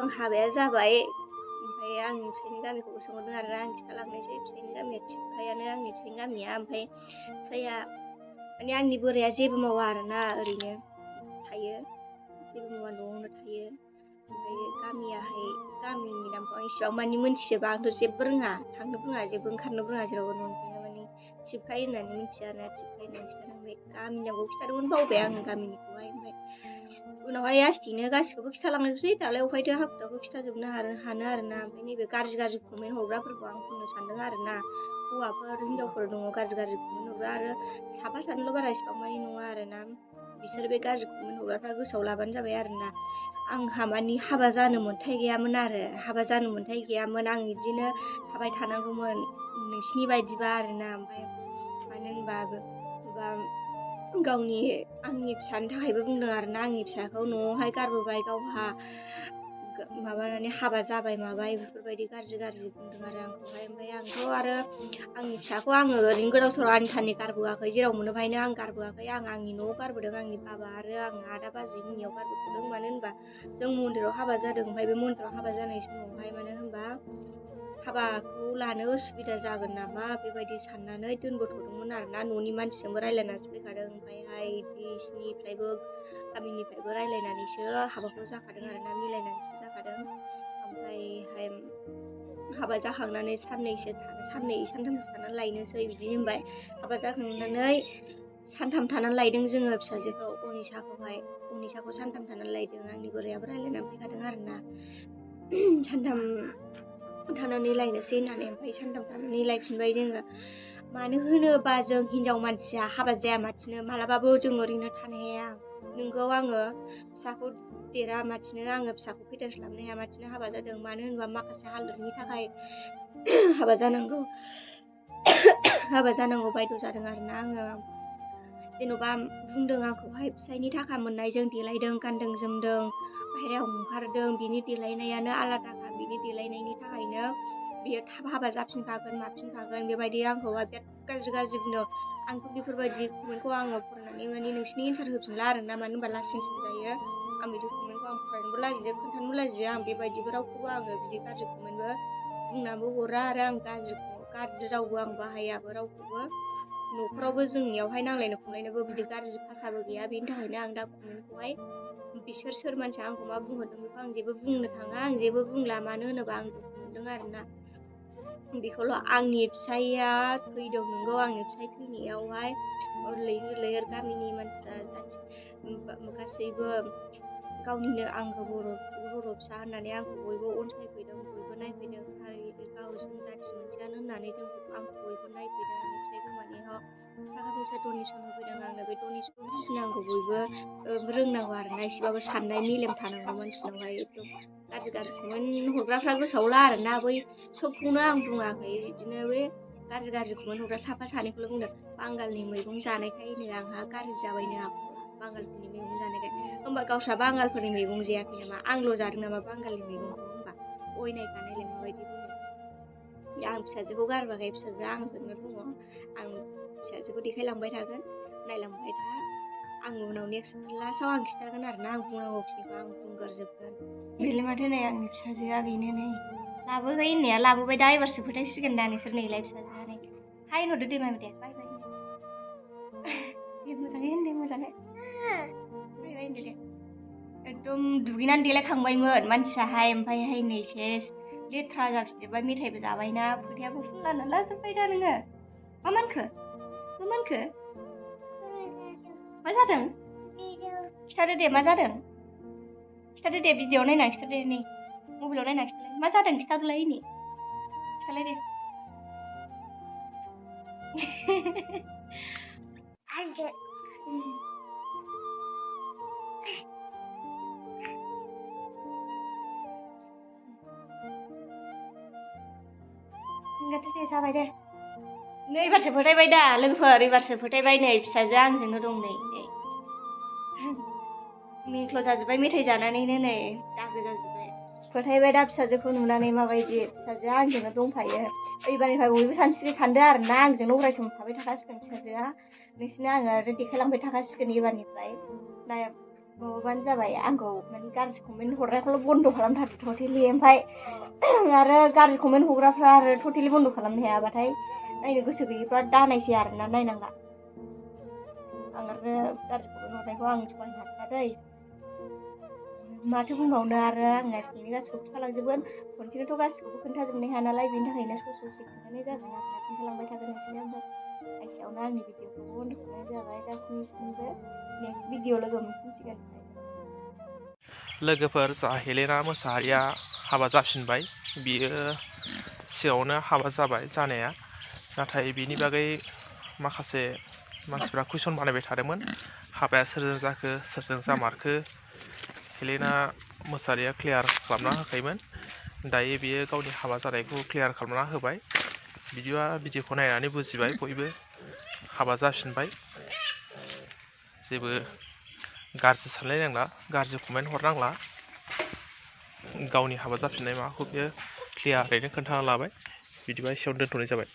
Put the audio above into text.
आं हाबाया जाबाय ओमफ्राय आंनि फिसायनि गामिखौ सोंहरदों आरोना आं खिथालांनोसै फिसायनि गामिया थिगखायानो आंनि फिसायनि गामिया ओमफ्राय फिसाया माने आंनि बोराया जेबो मावा आरोना ओरैनो थायो जेबो मावा न'आवनो थायो ओमफ्राय गामियाहाय गामिनि नामखौ आं इसेबां मानि मोनथिजोबा आंथ' जेबो रोङा थांनोबो रोङा जेबो ओंखारनोबो रोङा जेरावबो न'निफ्रायनो माने थिबखाय होननानै मिथिया आरोना थिबखाय होननानै खिथादों ओमफ्राय गामिनि नामखौ खिथादोंमोन बावबाय आं गामिनिखौहाय ओमफ्राय उनावहाय आस्थिनो गासिखौबो खिथालांनोसै दालाय अफायथो हाखु दाखु खिथाजोबनो हानो आरोना ओमफ्राय नैबे गाज्रि कमेन्ट हरग्राफोरखौ आं बुंनो सानदों आरोना हौवाफोर हिनजावफोर दङ गाज्रि कमेन्ट हरग्रा आरो साफा सानैल' बारा इसिबां मानि नङा आरोना बिसोर बे गाज्रि कमेन्ट हरग्राफ्रा गोसोआव लाबानो जाबाय आरोना आंहा मानि हाबा जानो मोन्थाय गैयामोन आरो हाबा जानो मोन्थाय गैयामोन आं बिदिनो थाबाय थानांगौमोन नोंसिनि बायदिबा आरोना ओमफ्राय मानो होनबा आंनि फिसानि थाखायबो बुंदों आरोना आंनि फिसाखौ न'आवहाय गारबोबाय गावहा माबानानै हाबा जाबाय माबाय बेफोरबायदि गाज्रि बुंदों आरो आंखौहाय ओमफ्राय आंथ' आरो आंनि फिसाखौ आङो ओरैनो गोदाव सोराव आनथानि गारबोआखै जेराव मोनो बाहायनो आं गारबोआखै आं आंनि न'आव गारबोदों आंनि बाबा आरो आं आदा बाजै मोननियाव गारबोथ'दों मानो होनबा जों मन्दिराव हाबा जादों ओमफ्राय बे मन्दिराव हाबा जानाय समावहाय मानो होनबा हाबाखौ लानो उसुबिदा जागोन नामा बेबायदि साननानै दोनबोथ'दोंमोन आरोना न'नि मानसिजोंबो रायज्लायनासो फैखादों ओमफ्रायहाय बिसिनिफ्रायबो गामिनिफ्रायबो रायज्लायनानैसो हाबाखौ जाखादों आरोना मिलायनानैसो जाखादों ओमफ्रायहाय हाबा जाखांनानै साननै सानथामसो थानानै लायनोसै बिदि होनबाय हाबा जाखांनानै सानथाम थानानै लायदों जोङो फिसाजोखौ अनिसाखौ सानथाम थानानै लायदों आंनि बोरायाबो रायज्लायनानै फैखादों आरोना सानथाम थानानै लायनोसै होननानै ओमफ्राय सानथाम थानानै लायफिनबाय जोङो मानो होनोबा जों हिनजाव मानसिया हाबा जाया माथिनो मालाबाबो जों ओरैनो थानो हाया नोंगौ आङो फिसाखौ देरा माथिनो आङो फिसाखौ फेदेरस्लाबनो हाया माथिनो हाबा जादों मानो होनबा माखासे हालोदनि थाखाय हाबा जानांगौ बायद' जादों आरोना आङो जेन'बा बुंदों आंखौहाय फिसायनि थाखा मोननायजों देलायदों गानदों जोमदों बाहेरायाव ओंखारदों बिनि देलायनायानो आलादाखा बिनि देलायनायनि थाखायनो बियो थाब हाबा जाफिनखागोन माफिनखागोन बेबायदि आंखौहाय बिराद गाज्रि बुंदों आंथ' बेफोरबायदि कमेन्टखौ आङो फरायनानै माने नोंसिनि एन्सार होफिनला आरोना मानो होनबा लासिं सिं जायो आं बिदि कमेन्टखौ आं फरायनोबो लाजियो खोन्थानोबो लाजियो आं बेबायदिबो रावखौबो आङो बिदि गाज्रि कमेन्टबो बुंनाबो हरा आरो आं गाज्रि रावबो आं बाहायाबो रावखौबो न'खरावबो जोंनियावहाय नांलायनो खमलायनोबो बिदि गाज्रि भाषाबो गैया बेनि थाखायनो आं दा कमेन्टखौहाय बिसोर सोर मानसिया आंखौ मा बुंहरदों बेखौ आं जेबो बुंनो थाङा आं जेबो बुंला मानो होनोबा आं दुखु मोनदों आरोना बेखौल' आंनि फिसाइया थैदों नंगौ आंनि फिसाइ थैनायावहाय लैहोर गामिनि मानसिफ्रा गासैबो गावनिनो आंगो बर' फिसा होननानै आंखौ बयबो अनसायफैदों बयबो नायफैदों गावजों जाथि मोनसेयानो होननानै आंखौ बयबो नायफैदों आंनि फिसाइ गोमानायाव थाखा फैसा डनेसन होफैदों आंनो बे डनेसनखौ बुजिनांगौ बयबो रोंनांगौ आरोना एसेबाबो साननाय मेलेम थानांगौ मानसिनावहाय एकदम गाज्रि कमेन्ट हरग्राफ्रा गोसोआवला आरोना बै सबखौनो आं बुङाखै बिदिनो बे गाज्रि कमेन्ट हरग्रा साफा सानैखौल' बुंदों बांगालनि मैगं जानायखायनो आंहा गाज्रि जाबायनो आखला बांगालफोरनि मैगं जानायखाय होमबा गावस्रा बांगालफोरनि मैगं जायाखै नामा आंल' जादों नामा बांगालनि मैगंखौ होमबा अयनायखानायलाय माबायदि बुङो आं फिसाजोखौ गारबाखै फिसाजोआ आंजोंनो दङ आं फिसाजोखौ देखायलांबाय थागोन नायलांबाय था आं उनाव नेक्स्ट लास्टआव आं खिन्थागोन आरोना आं बुंनांगौखिनिखौ आं बुंगोरजोबगोन बेलाय माथो नै आंनि फिसाजोआ बेनो नै लाबोबाय होननाया लाबोबाय दा एबारसो फोथायसिगोन दा नोंसोर नैलाय फिसाजोआ नै हाय होनहरदो दे मामि दे बाय बाय दे मोजाङै होनदे मोजाङै बाय बाय होनदो दे एकदम दुगैनानै देलायखांबायमोन मानसियाहाय ओमफ्रायहाय नै सेस लेथ्रा जाफिनजोब्बाय मेथाइबो जाबायना फोथायाबो फुनलाना लाजोब्बाय दा नोङो मा मानखो मा जादों खिथादो दे मा जादों खिथादो दे भिडिअ नायना खिथादो नै मबाइलाव नायना खिथालाय मा जादों खिथादोलाय नै खिथालाय दे दे जाबाय दे नै एबारसो फोथायबाय दा लोगोफोर एबारसो फोथायबाय नै फिसाजोआ आंजोंनो दं नै मेंख्ल' जाजोब्बाय मेथाइ जानानैनो नै दागो जाजोब्बाय फोथायबाय दा फिसाजोखौ नुनानै माबायदि फिसाजोआ आंजोंनो दंफायो एबारनिफ्राय बयबो सानदो आरोना आंजोंनो अरायसम थाबाय थाखासिगोन फिसाजोआ नोंसिनो आङो आरो देखायलांबाय थाखासिगोन एबारनिफ्राय माबाबानो जाबाय आंखौ माने गाज्रि कमेन्ट हरनायखौल' बन्द' खालामथारदो टटेलि ओमफ्राय आरो गाज्रि कमेन्ट हरग्राफ्रा आरो टटेलि बन्द' खालामनो हायाबाथाय नायनो गोसो गैयिफ्रा दानायसै आरोना नायनांला आं आरो गाज्रि कमेन्ट हरनायखौ आं सहायनो हाथारा दै माथो बुंबावनो आरो आं गासिनि गासिखौबो खिथालांजोबगोन खनसेनोथ' गासिखौबो खोन्थाजोबनो हाया नालाय बेनि थाखायनो ससे खोन्थानाय जाबाय आरोना खोन्थालांबाय थागोन एसेनो ओमफ्राय एसेयावनो आंनि भिडिअखौ बन्द' खालामनाय जाबाय गासिनिसिमबो नेक्स्ट भिडिअ लोगो मोनफिनसिगोन लोगोफोर जोंहा हेलेना मोसाहारिया हाबा जाफिनबाय बियो सिगाङावनो हाबा जाबाय जानाया नाथाय बिनि बागै माखासे मानसिफ्रा कुइसन बानायबाय थादोंमोन हाबाया सोरजों जाखो सोरजों जामारखो हेलेना मोसाहारिया क्लियार खालामना होखायोमोन दायो बियो गावनि हाबा जानायखौ क्लियार खालामना होबाय बिदिबा भिडिअखौ नायनानै बुजिबाय बयबो हाबा जाफिनबाय जेबो गाज्रि सानलाय नांला गाज्रि कमेन्ट हरनांला गावनि हाबा जाफिननाय माबाखौ बियो क्लियारैनो खोन्थाना लाबाय बिदिबा एसेयावनो दोनथ'नाय जाबाय।